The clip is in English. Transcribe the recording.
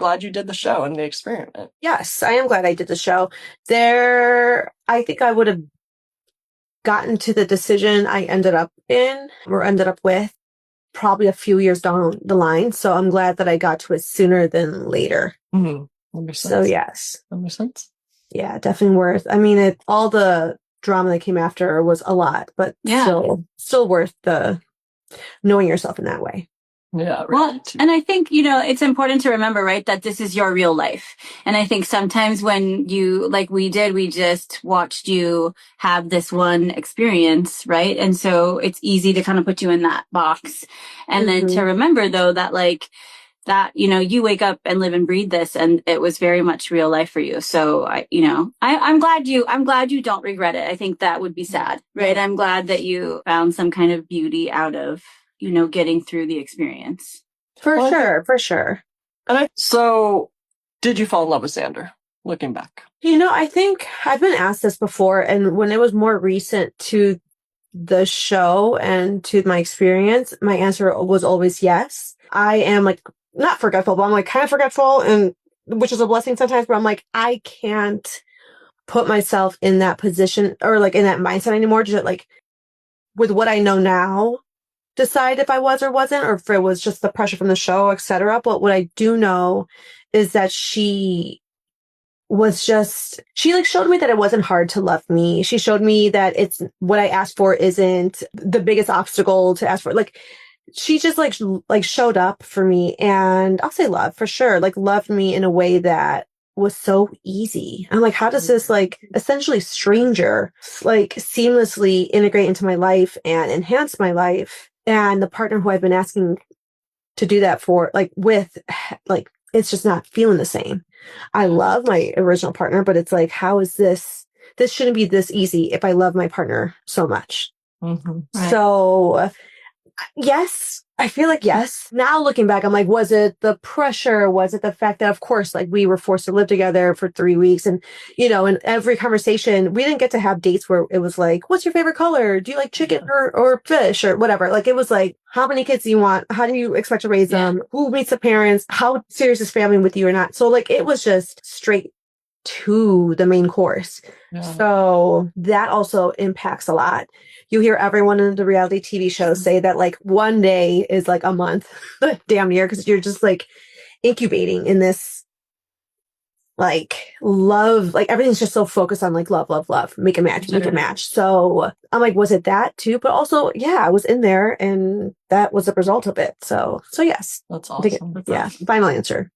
glad you did the show and the experiment. Yes, I am glad I did the show. I think I would have gotten to the decision I ended up with probably a few years down the line. So I'm glad that I got to it sooner than later. Mm-hmm. That makes sense. So yes. That makes sense. Yeah, definitely worth. I mean, all the drama that came after was a lot, but still worth the knowing yourself in that way. Yeah. Well, and I think, it's important to remember, right, that this is your real life. And I think sometimes when you, like we did, we just watched you have this one experience, right? And so it's easy to kind of put you in that box. And then to remember, though, that that, you wake up and live and breathe this, and it was very much real life for you. So I'm glad you don't regret it. I think that would be sad, right? I'm glad that you found some kind of beauty out of, getting through the experience. For sure. So did you fall in love with Xander, looking back? I think I've been asked this before, and when it was more recent to the show and to my experience, my answer was always yes. I am not forgetful, but I'm kind of forgetful, and which is a blessing sometimes, but I'm I can't put myself in that position or in that mindset anymore to with what I know now, decide if I was or wasn't, or if it was just the pressure from the show, etc. But what I do know is that she showed me that it wasn't hard to love me. She showed me that it's what I asked for isn't the biggest obstacle to ask for. She just showed up for me, and I'll say love for sure. Loved me in a way that was so easy. I'm how does this essentially stranger seamlessly integrate into my life and enhance my life? And the partner who I've been asking to do that for, it's just not feeling the same. I love my original partner, but it's how is this shouldn't be this easy if I love my partner so much. Mm-hmm. Right. So yes, I feel yes. Now looking back, I'm was it the pressure? Was it the fact that, of course, we were forced to live together for 3 weeks, and, in every conversation, we didn't get to have dates where it was what's your favorite color? Do you like chicken or fish or whatever? It was how many kids do you want? How do you expect to raise them? Who meets the parents? How serious is family with you or not? So it was just straight to the main course. Yeah. So that also impacts a lot. You hear everyone in the reality TV shows say that one day is a month, damn near, because you're just incubating in this love, everything's just so focused on love, make a match. So I'm was it that too? But also, yeah, I was in there, and that was a result of it. So yes. That's awesome. Final answer.